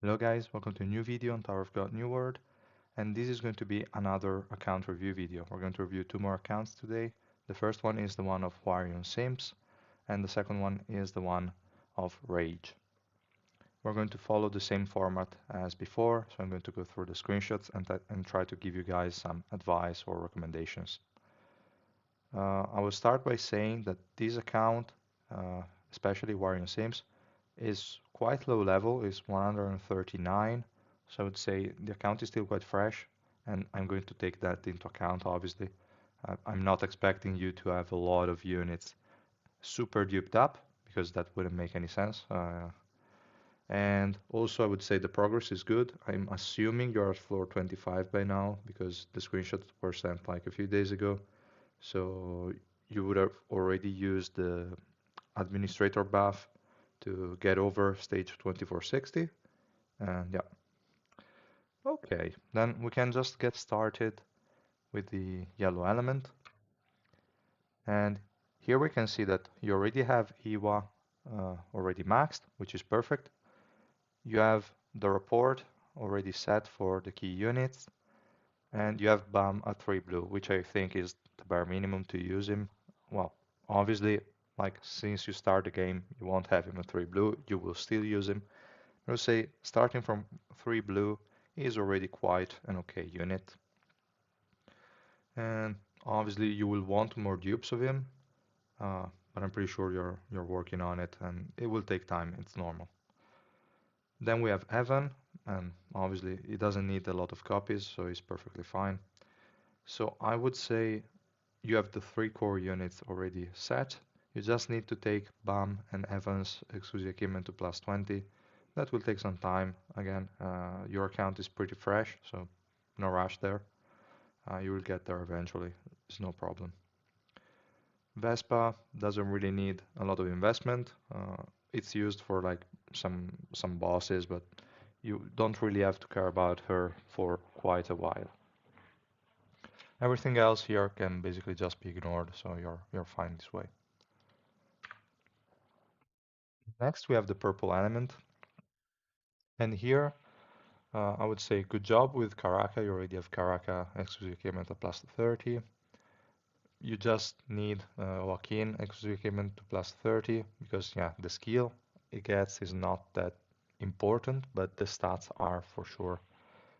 Hello guys, welcome to a new video on Tower of God New World, and this is going to be another account review video. We're going to review two more accounts today. The first one is the one of HwaryunSimps, and the second one is the one of Rage. We're going to follow the same format as before, so I'm going to go through the screenshots and try to give you guys some advice or recommendations. I will start by saying that this account, especially HwaryunSimps, is quite low level, is 139. So I would say the account is still quite fresh, and I'm going to take that into account, obviously. I'm not expecting you to have a lot of units super duped up, because that wouldn't make any sense. And also, I would say the progress is good. I'm assuming you're at floor 25 by now, because the screenshots were sent like a few days ago. So you would have already used the administrator buff to get over stage 2460. And yeah, okay, then we can just get started with the yellow element. And here we can see that you already have EWA already maxed, which is perfect. You have the report already set for the key units, and you have BAM at 3 blue, which I think is the bare minimum to use him. Well, obviously, like since you start the game, you won't have him at 3 blue, you will still use him. I would say starting from 3 blue is already quite an okay unit. And obviously you will want more dupes of him, but I'm pretty sure you're working on it and it will take time, it's normal. Then we have Evan, and obviously he doesn't need a lot of copies, so he's perfectly fine. So I would say you have the 3 core units already set. You just need to take BAM and Evan's exclusive equipment to plus 20. That will take some time. Again, your account is pretty fresh, so no rush there. You will get there eventually. It's no problem. Vespa doesn't really need a lot of investment. It's used for like some bosses, but you don't really have to care about her for quite a while. Everything else here can basically just be ignored, so you're fine this way. Next, we have the purple element, and here I would say good job with Karaka. You already have Karaka exclusive equipment at plus 30. You just need Joaquin exclusive equipment to plus 30 because yeah, the skill it gets is not that important, but the stats are for sure.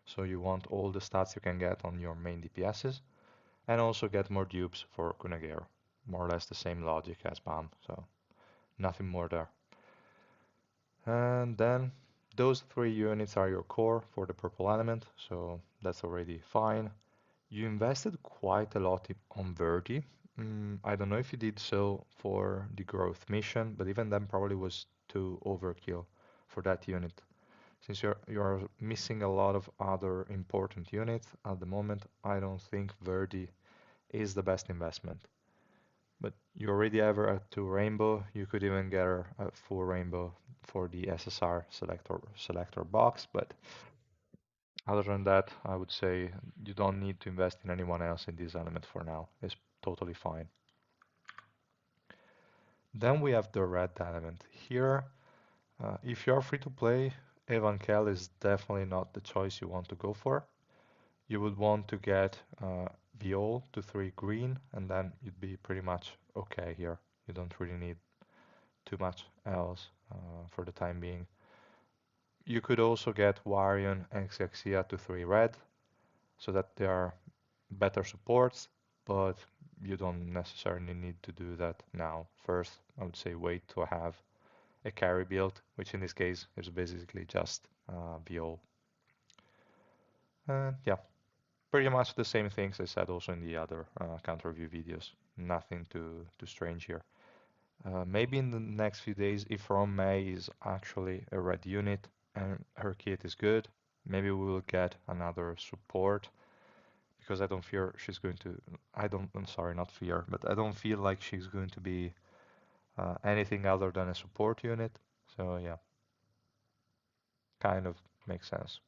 So you want all the stats you can get on your main DPSs and also get more dupes for Kunagero. More or less the same logic as BAM, so nothing more there. And then those 3 units are your core for the purple element, so that's already fine. You invested quite a lot on Verdi. I don't know if you did so for the growth mission, but even then probably was too overkill for that unit. Since you're missing a lot of other important units at the moment, I don't think Verdi is the best investment. But you already have her at 2 rainbow. You could even get her at 4 rainbow for the SSR selector box, but other than that, I would say you don't need to invest in anyone else in this element for now. It's totally fine. Then we have the red element. Here, if you're free to play, Evankel is definitely not the choice you want to go for. You would want to get Viol to 3 green, and then you'd be pretty much okay here. You don't really need too much else for the time being. You could also get Warrion and Xyxia to 3 red, so that they are better supports, but you don't necessarily need to do that now. First, I would say wait to have a carry build, which in this case is basically just Viol. And yeah, pretty much the same things I said also in the other counter review videos. Nothing too strange here. Maybe in the next few days, if Rom May is actually a red unit and her kit is good, maybe we will get another support because I don't fear she's going to. I'm sorry, not fear, but I don't feel like she's going to be anything other than a support unit. So yeah, kind of makes sense.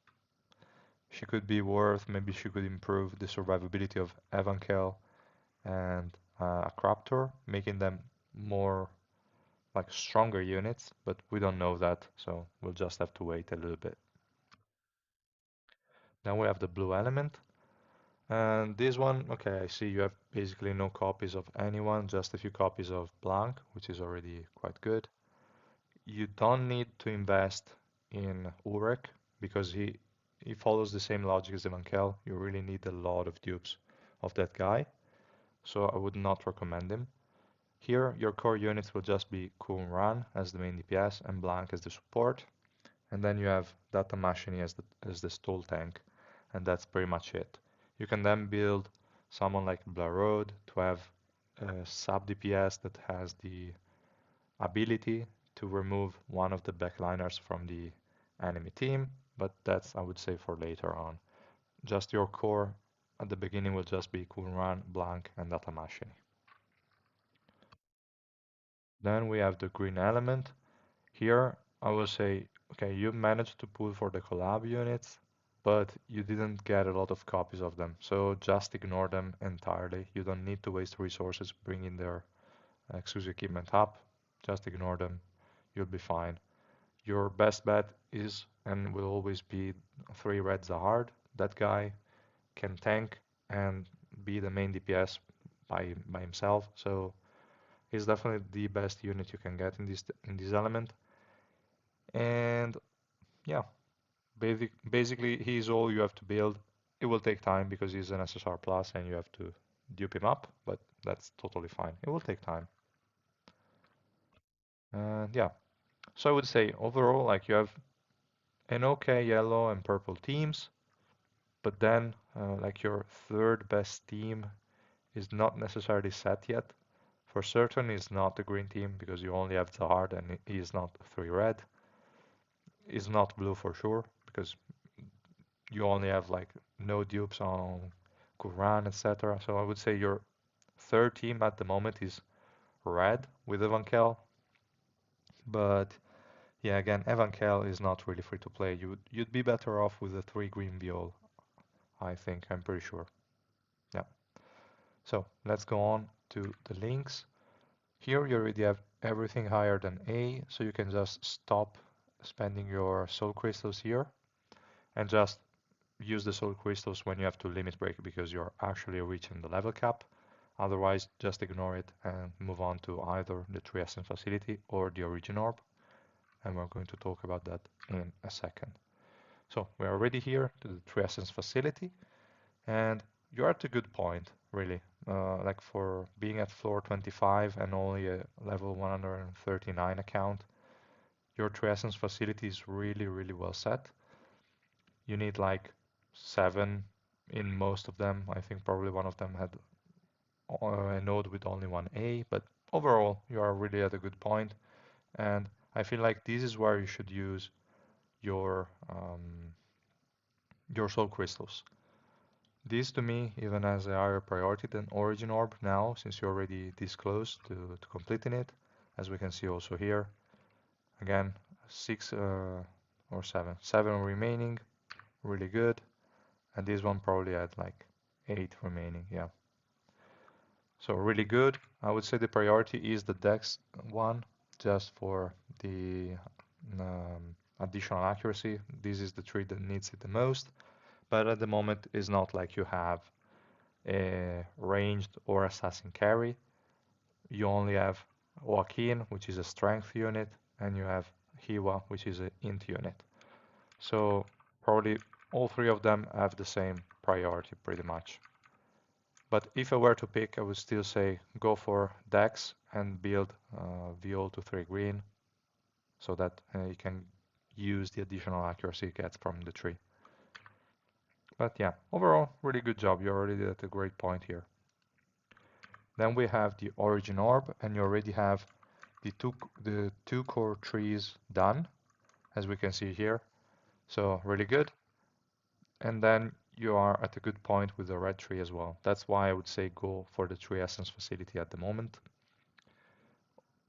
She could be worth. Maybe she could improve the survivability of Evankel and a Craptor, making them more like stronger units, but we don't know that, so we'll just have to wait a little bit. Then we have the blue element. And this one, okay, I see you have basically no copies of anyone, just a few copies of Blanc, which is already quite good. You don't need to invest in Urek because he follows the same logic as Evankel. You really need a lot of dupes of that guy, so I would not recommend him. Here, your core units will just be Kunran as the main DPS and Blanc as the support, and then you have Data Machine as the stall tank, and that's pretty much it. You can then build someone like Blarode to have a sub DPS that has the ability to remove one of the backliners from the enemy team, but that's, I would say, for later on. Just your core at the beginning will just be Kunran, Blanc, and Data Machine. Then we have the green element. Here, I will say, okay, you managed to pull for the collab units, but you didn't get a lot of copies of them. So just ignore them entirely. You don't need to waste resources bringing their exclusive equipment up. Just ignore them. You'll be fine. Your best bet is and will always be 3 red Zahard. That guy can tank and be the main DPS by himself. So he's definitely the best unit you can get in this element. And yeah, basically he's all you have to build. It will take time because he's an SSR plus and you have to dupe him up, but that's totally fine. It will take time. And yeah, so I would say overall, like you have an okay yellow and purple teams, but then like your third best team is not necessarily set yet. For certain, it's not the green team because you only have Zahard and he is not 3 red. Is not blue for sure because you only have like no dupes on Quran, etc. So I would say your third team at the moment is red with Evankel. But yeah, again, Evankel is not really free to play. You'd be better off with a 3 green Viol, I think. I'm pretty sure. Yeah. So let's go on to the links. Here you already have everything higher than A, so you can just stop spending your soul crystals here and just use the soul crystals when you have to limit break because you're actually reaching the level cap. Otherwise, just ignore it and move on to either the Tree Essence facility or the Origin Orb. And we're going to talk about that in a second. So we're already here to the Tree Essence facility, and you're at a good point, really. Like for being at floor 25 and only a level 139 account, your Tree Essence facility is really, really well set. You need like 7 in most of them. I think probably one of them had a node with only one A, but overall you are really at a good point. And I feel like this is where you should use your soul crystals. This to me even has a higher priority than Origin Orb now, since you're already this close to completing it, as we can see also here. Again, 6 or 7. 7 remaining, really good. And this one probably had like 8 remaining, yeah. So really good. I would say the priority is the Dex one, just for the additional accuracy. This is the tree that needs it the most. But at the moment, it's not like you have a ranged or assassin carry. You only have Joaquin, which is a strength unit, and you have Hiwa, which is an int unit. So probably all 3 of them have the same priority pretty much. But if I were to pick, I would still say go for Dex and build Viol to 3 green so that you can use the additional accuracy you get from the tree. But yeah, overall, really good job. You're already at a great point here. Then we have the Origin Orb, and you already have the two core trees done, as we can see here. So really good. And then you are at a good point with the red tree as well. That's why I would say go for the Tree Essence facility at the moment.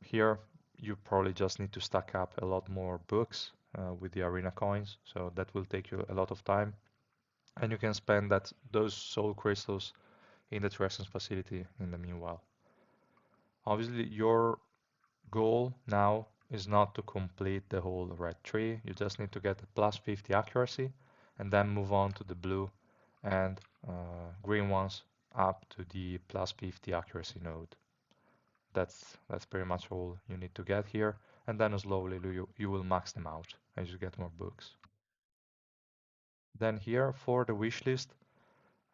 Here, you probably just need to stack up a lot more books with the arena coins, so that will take you a lot of time. And you can spend those soul crystals in the Tree Essence facility in the meanwhile. Obviously, your goal now is not to complete the whole red tree. You just need to get a plus 50 accuracy, and then move on to the blue and green ones up to the plus 50 accuracy node. That's pretty much all you need to get here, and then slowly you will max them out as you get more books. Then here for the wish list,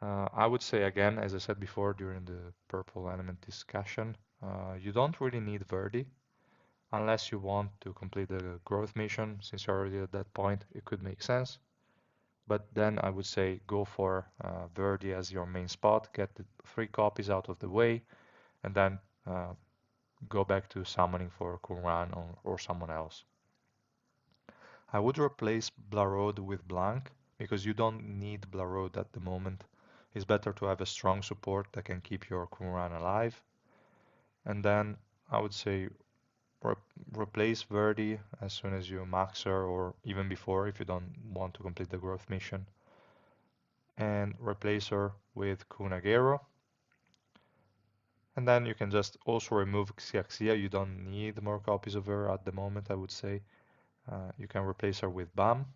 I would say again, as I said before during the purple element discussion, you don't really need Verdi unless you want to complete the growth mission. Since you're already at that point, it could make sense. But then I would say go for Verdi as your main spot, get the 3 copies out of the way, and then go back to summoning for Kunran or someone else. I would replace Blarode with Blank because you don't need Blarode at the moment. It's better to have a strong support that can keep your Kunran alive. And then I would say re replace Verdi as soon as you max her, or even before if you don't want to complete the growth mission. And replace her with Kunagero. And then you can just also remove Xiaxia. You don't need more copies of her at the moment, I would say. You can replace her with Bam.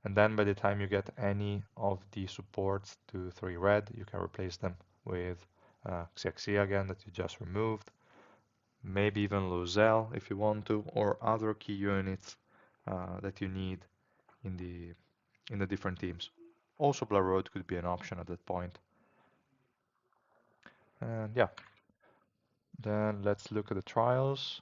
And then by the time you get any of the supports to 3 red, you can replace them with Xiaxia again that you just removed. Maybe even Lozelle if you want to, or other key units that you need in the different teams. Also Blarode could be an option at that point. And yeah, then let's look at the trials.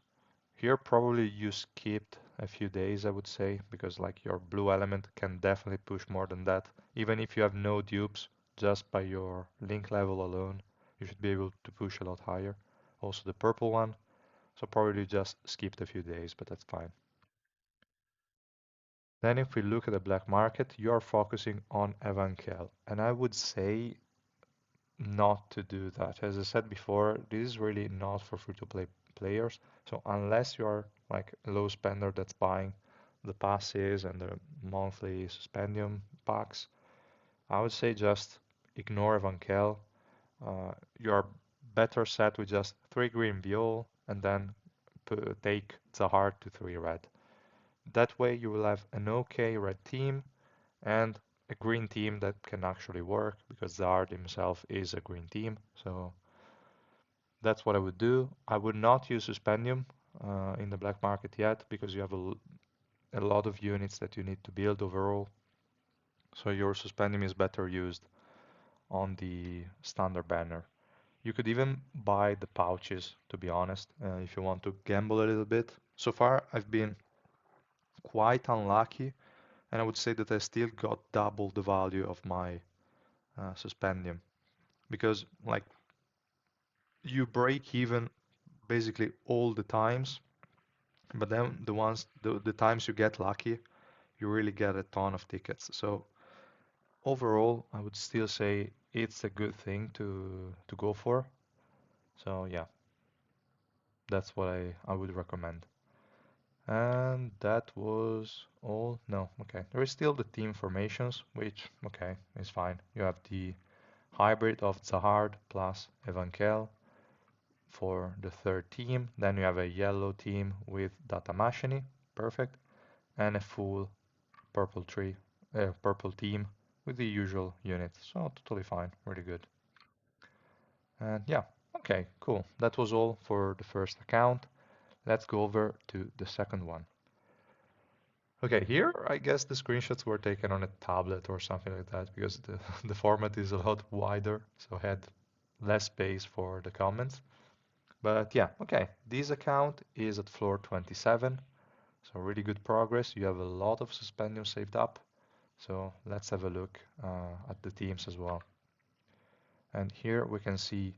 Here probably you skipped a few days, I would say, because like your blue element can definitely push more than that. Even if you have no dupes, just by your link level alone, you should be able to push a lot higher. Also the purple one, so probably just skipped a few days, but that's fine. Then if we look at the black market, you are focusing on Evankel, and I would say not to do that. As I said before, this is really not for free-to-play players. So unless you are like a low spender that's buying the passes and the monthly suspendium packs, I would say just ignore Evankel. You are better set with just 3 green Viol and then take Zahar to 3 red. That way you will have an okay red team and a green team that can actually work because Zard himself is a green team. So that's what I would do. I would not use Suspendium in the black market yet because you have a lot of units that you need to build overall. So your Suspendium is better used on the standard banner. You could even buy the pouches, to be honest, if you want to gamble a little bit. So far, I've been quite unlucky, and I would say that I still got double the value of my Suspendium because like you break even basically all the times, but then the times you get lucky, you really get a ton of tickets. So overall, I would still say it's a good thing to go for. So yeah, that's what I would recommend. And that was all. No, okay. There is still the team formations, which okay is fine. You have the hybrid of Zahard plus Evankel for the third team. Then you have a yellow team with Datamashini, perfect, and a full purple team with the usual units. So totally fine, really good. And yeah, okay, cool. That was all for the first account. Let's go over to the second one. Okay, here I guess the screenshots were taken on a tablet or something like that because the format is a lot wider, so I had less space for the comments. But yeah, okay, this account is at floor 27, so really good progress. You have a lot of Suspendium saved up, so let's have a look at the teams as well. And here we can see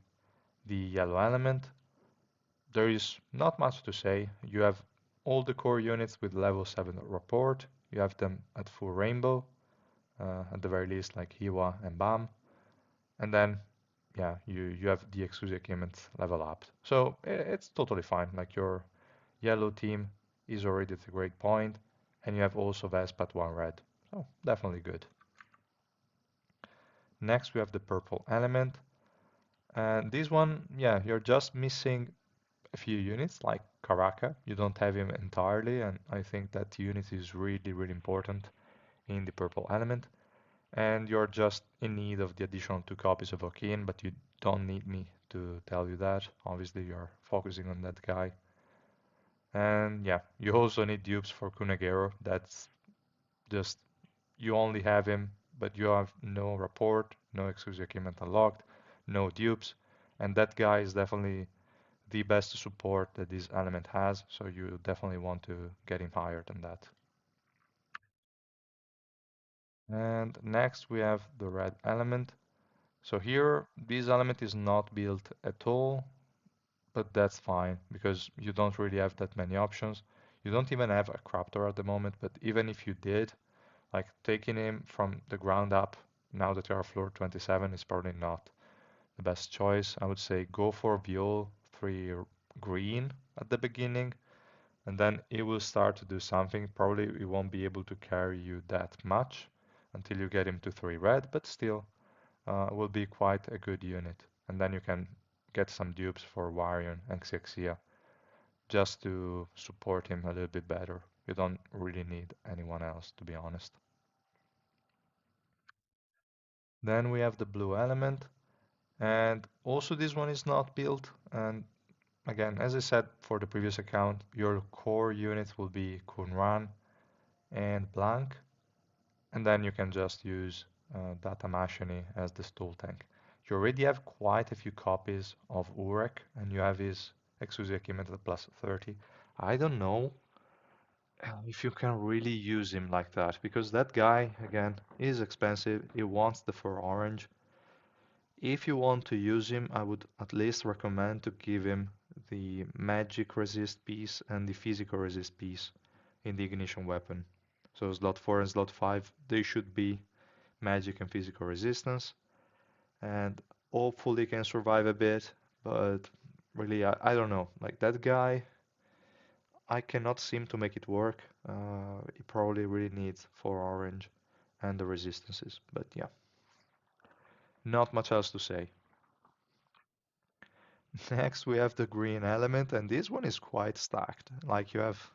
the yellow element. There is not much to say. You have all the core units with level 7 rapport. You have them at full rainbow, at the very least like Hiwa and Bam. And then yeah, you have the exclusive equipment level up. So it's totally fine. Like your yellow team is already at a great point, and you have also Vespa at 1 red. So definitely good. Next we have the purple element. And this one, yeah, you're just missing a few units like Karaka. You don't have him entirely, and I think that unit is really, really important in the purple element. And you're just in need of the additional 2 copies of Okin, but you don't need me to tell you that. Obviously, you're focusing on that guy. And yeah, you also need dupes for Kunagero. That's just, you only have him, but you have no rapport, no exclusive equipment unlocked, no dupes. And that guy is definitely the best support that this element has, so you definitely want to get him higher than that. And next we have the red element. So here, this element is not built at all, but that's fine because you don't really have that many options. You don't even have a Craptor at the moment, but even if you did, like taking him from the ground up, now that you are floor 27 is probably not the best choice. I would say go for Viol 3 green at the beginning, and then it will start to do something. Probably it won't be able to carry you that much until you get him to 3 red, but still will be quite a good unit. And then you can get some dupes for Warion and Xixia just to support him a little bit better. You don't really need anyone else, to be honest. Then we have the blue element, and also this one is not built. And again, as I said for the previous account, your core units will be Kunran and Blank, and then you can just use Data Machine as the stool tank. You already have quite a few copies of Urek, and you have his exclusive equipment at plus 30. I don't know if you can really use him like that, because that guy, again, is expensive. He wants the 4 orange. If you want to use him, I would at least recommend to give him the magic resist piece and the physical resist piece in the ignition weapon. So slot 4 and slot 5, they should be magic and physical resistance, and hopefully can survive a bit, but really, I don't know. Like that guy, I cannot seem to make it work. He probably really needs 4 orange and the resistances, but yeah, not much else to say. Next, we have the green element, and this one is quite stacked. Like you have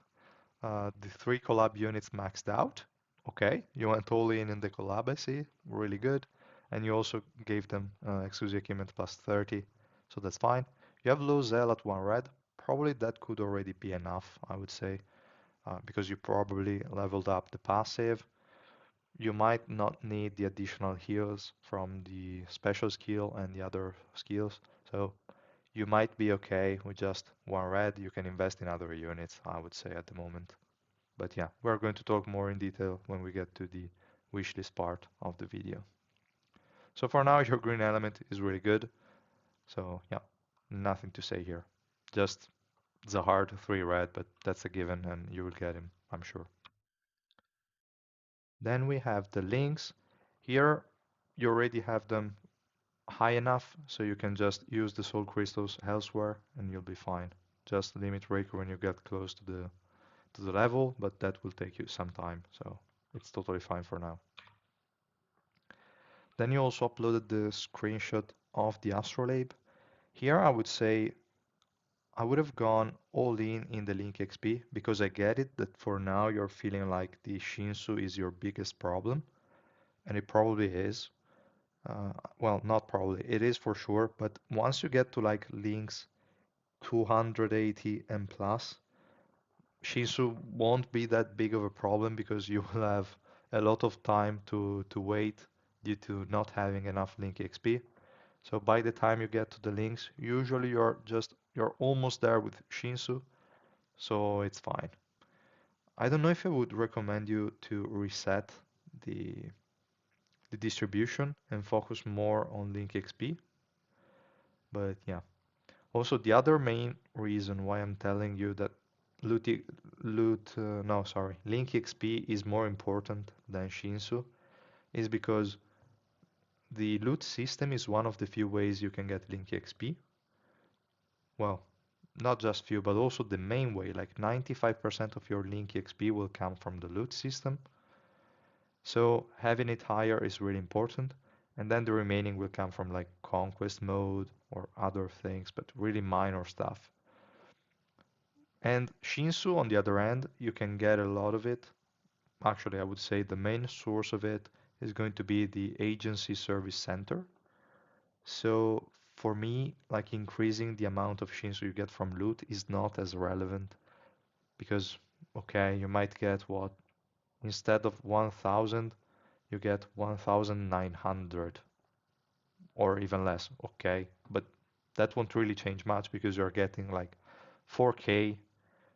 the 3 collab units maxed out. Okay, you went all in the collab, I see. Really good. And you also gave them exclusive equipment plus 30, so that's fine. You have Lozel at 1 red. Probably that could already be enough, I would say, because you probably leveled up the passive. You might not need the additional heals from the special skill and the other skills, so you might be okay with just 1 red. You can invest in other units, I would say, at the moment. But yeah, we're going to talk more in detail when we get to the wishlist part of the video. So for now, your green element is really good. So yeah, nothing to say here. Just Zahard 3 red, but that's a given and you will get him, I'm sure. Then we have the links. Here, you already have them high enough, so you can just use the soul crystals elsewhere and you'll be fine. Just limit Raker when you get close to the level, but that will take you some time, so it's totally fine for now. Then you also uploaded the screenshot of the Astrolabe. Here I would say I would have gone all in the Link XP because I get it that for now you're feeling like the Shinsu is your biggest problem, and it probably is. Well, not probably, it is for sure, but once you get to like Link's 280 and plus, Shinsu won't be that big of a problem because you will have a lot of time to wait due to not having enough Link XP. So by the time you get to the links, usually you're almost there with Shinsu, so it's fine. I don't know if I would recommend you to reset the the distribution and focus more on Link XP, but yeah. Also, the other main reason why I'm telling you that loot, no, sorry, Link XP is more important than Shinsu is because the loot system is one of the few ways you can get Link XP. Well, not just few, but also the main way, like 95% of your Link XP will come from the loot system. So having it higher is really important. And then the remaining will come from like conquest mode or other things, but really minor stuff. And Shinsu, on the other hand, you can get a lot of it actually I would say the main source of it is going to be the agency service center. So for me, like increasing the amount of Shinsu you get from loot is not as relevant because, okay, you might get what? Instead of 1000, you get 1900 or even less. Okay, but that won't really change much because you're getting like 4K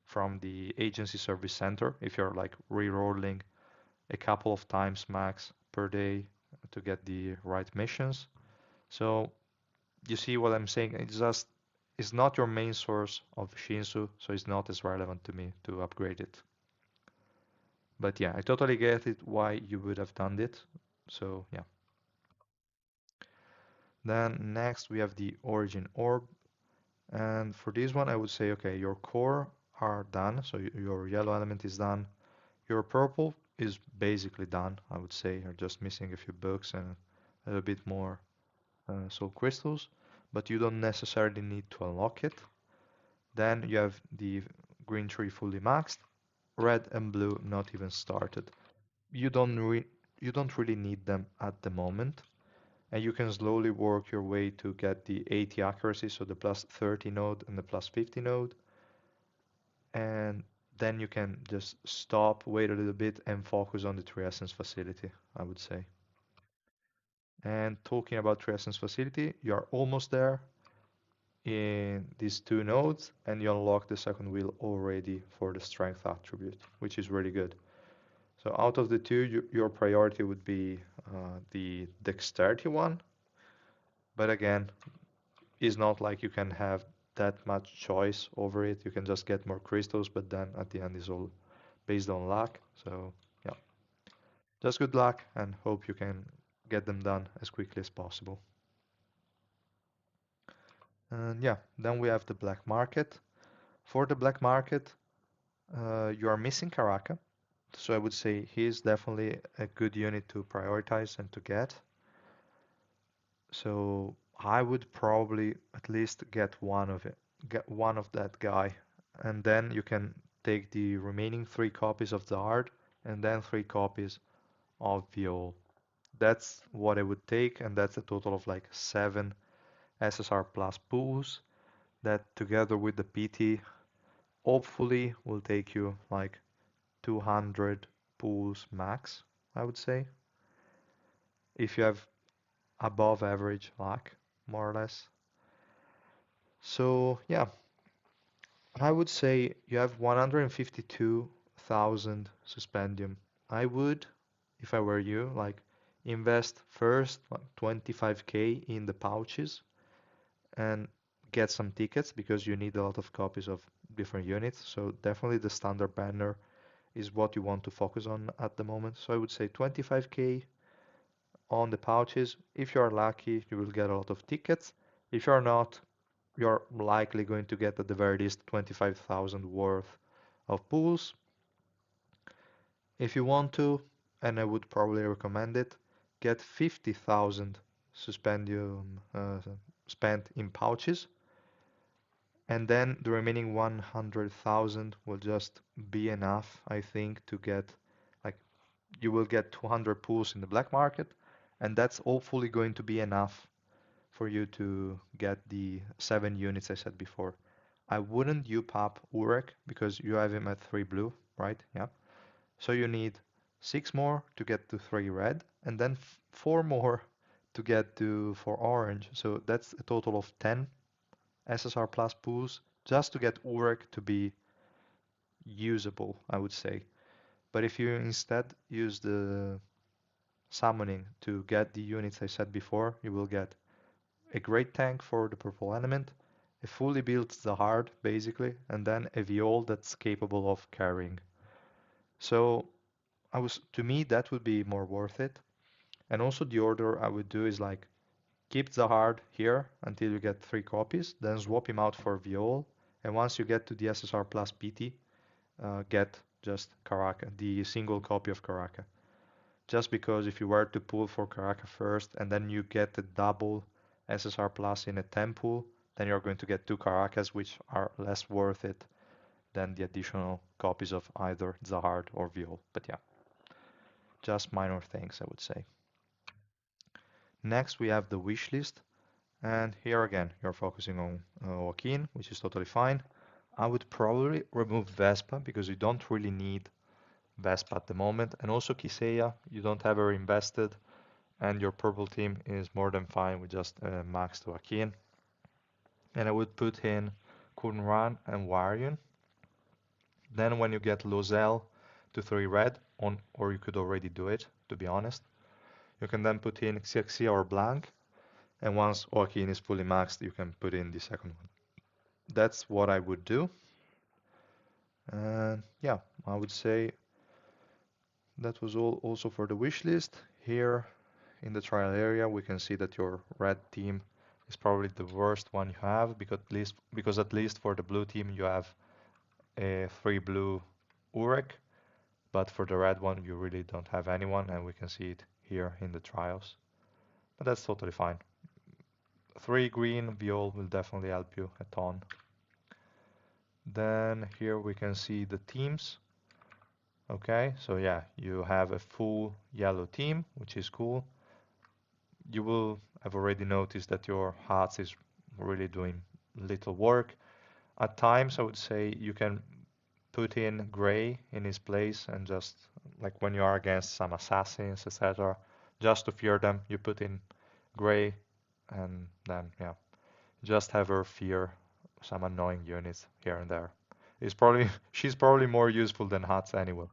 from the agency service center if you're like re-rolling a couple of times max per day to get the right missions. So you see what I'm saying? It's not your main source of Shinsu, so it's not as relevant to me to upgrade it. But yeah, I totally get it why you would have done it. So yeah. Then next we have the origin orb. And for this one, I would say, okay, your core are done. So your yellow element is done. Your purple is basically done, I would say. You're just missing a few books and a little bit more soul crystals, but you don't necessarily need to unlock it. Then you have the green tree fully maxed, red and blue not even started. You don't re you don't really need them at the moment, and you can slowly work your way to get the 80 accuracy, so the plus 30 node and the plus 50 node, and then you can just stop, wait a little bit, and focus on the Tree Essence facility, I would say. And talking about Tree Essence facility, you are almost there in these two nodes, and you unlock the second wheel already for the strength attribute, which is really good. So out of the two, your priority would be the dexterity one, but again, it's not like you can have that much choice over it. You can just get more crystals, but then at the end is all based on luck. So yeah, just good luck and hope you can get them done as quickly as possible. And yeah, then we have the black market. For the black market, you are missing Karaka, so I would say he is definitely a good unit to prioritize and to get. So I would probably at least get one of that guy, and then you can take the remaining 3 copies of Zard and then 3 copies of Viol. That's what I would take, and that's a total of like 7 SSR plus pools that together with the PT hopefully will take you like 200 pools max, I would say, if you have above average luck, more or less. So yeah, I would say you have 152,000 suspendium. I would, if I were you, like invest first like 25k in the pouches and get some tickets because you need a lot of copies of different units. So definitely the standard banner is what you want to focus on at the moment. So I would say 25k on the pouches. If you're lucky, you will get a lot of tickets. If you're not, you're likely going to get at the very least 25,000 worth of pools. If you want to, and I would probably recommend it, get 50,000 suspendium spent in pouches, and then the remaining 100,000 will just be enough, I think, to get like you will get 200 pools in the black market, and that's hopefully going to be enough for you to get the 7 units I said before. I wouldn't up Urek because you have him at 3 blue, right? Yeah. So you need 6 more to get to 3 red, and then 4 more to get to 4 orange. So that's a total of 10 SSR plus pools just to get Urek to be usable, I would say. But if you instead use the summoning to get the units I said before, you will get a great tank for the purple element, a fully built Zahard basically, and then a Viol that's capable of carrying. So to me that would be more worth it. And also the order I would do is like keep Zahard here until you get 3 copies, then swap him out for Viol, and once you get to the SSR plus PT, get just Karaka, the single copy of Karaka. Just because if you were to pull for Karaka first and then you get the double SSR plus in a 10 pool, then you're going to get 2 Karakas, which are less worth it than the additional copies of either Zahard or Viol. But yeah. just minor things, I would say. Next, we have the wish list. And here again, you're focusing on Joaquin, which is totally fine. I would probably remove Vespa because you don't really need Vespa at the moment. And also Kiseiya, you don't have her invested. And your purple team is more than fine with just maxed Joaquin. And I would put in Kunran and Hwaryun. Then when you get Lozelle to 3 red, or you could already do it, to be honest, you can then put in Xixia or Blanc. And once Joaquin is fully maxed, you can put in the second one. That's what I would do. And yeah, I would say that was all also for the wish list. Here in the trial area, we can see that your red team is probably the worst one you have because at least for the blue team you have a 3 blue Urek, but for the red one you really don't have anyone, and we can see it here in the trials. But that's totally fine. 3 green Viol will definitely help you a ton. Then here we can see the teams. Okay, so yeah, you have a full yellow team, which is cool. You will have already noticed that your HATS is really doing little work. At times, I would say you can put in gray in his place and just like when you are against some assassins, etc., just to fear them, you put in gray and then yeah, just have her fear some annoying units here and there. She's probably more useful than HATS anyway.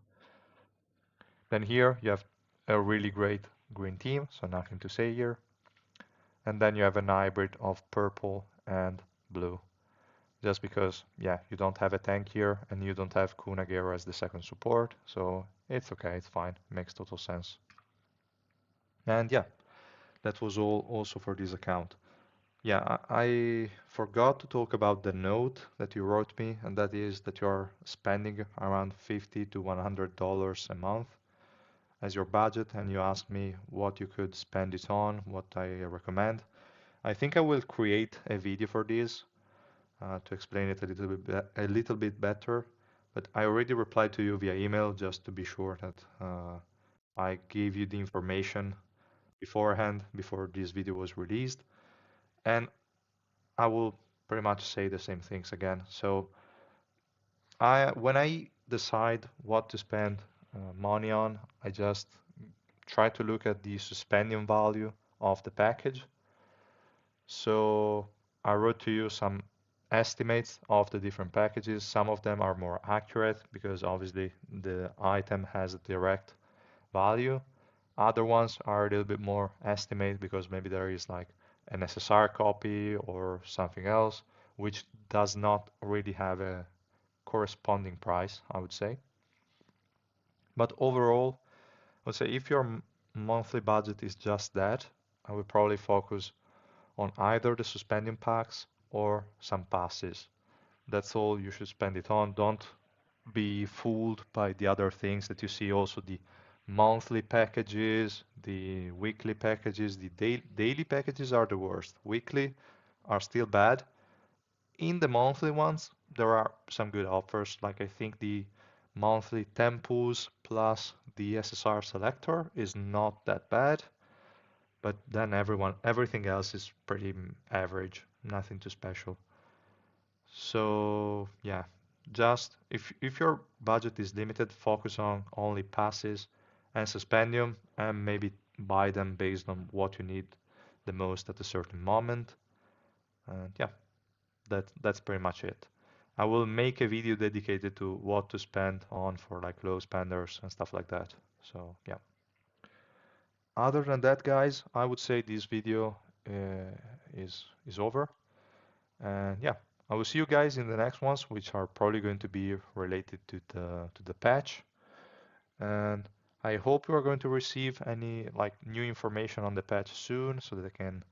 Then here you have a really great green team, so nothing to say here. And then you have an hybrid of purple and blue. Just because, yeah, you don't have a tank here and you don't have Kunagera as the second support, so it's okay, it's fine, makes total sense. And yeah, that was all also for this account. Yeah, I forgot to talk about the note that you wrote me, and that is that you're spending around $50 to $100 a month as your budget, and you asked me what you could spend it on, what I recommend. I think I will create a video for this to explain it a little bit better, but I already replied to you via email just to be sure that I gave you the information beforehand before this video was released, and I will pretty much say the same things again. So when I decide what to spend money on, I just try to look at the suspension value of the package. So I wrote to you some estimates of the different packages. Some of them are more accurate because obviously the item has a direct value. Other ones are a little bit more estimate because maybe there is like an SSR copy or something else, which does not really have a corresponding price, I would say. But overall, I would say if your monthly budget is just that, I would probably focus on either the suspension packs or some passes. That's all you should spend it on. Don't be fooled by the other things that you see, also the monthly packages, the weekly packages, the daily packages are the worst. Weekly are still bad. In the monthly ones, there are some good offers. Like I think the monthly tempos plus the SSR selector is not that bad, but then everything else is pretty average, nothing too special. So yeah, just if your budget is limited, focus on only passes and suspendium, and maybe buy them based on what you need the most at a certain moment. And yeah, that's pretty much it. I will make a video dedicated to what to spend on for like low spenders and stuff like that. So yeah. Other than that, guys, I would say this video is over. And yeah, I will see you guys in the next ones, which are probably going to be related to the patch. And I hope you are going to receive any like new information on the patch soon, so that I can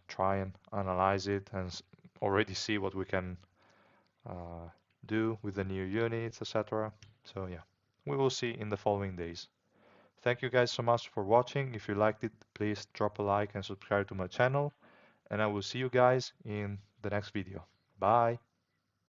try and analyze it and already see what we can do with the new units, etc. So yeah, we will see in the following days. Thank you guys so much for watching. If you liked it, please drop a like and subscribe to my channel. And I will see you guys in the next video. Bye.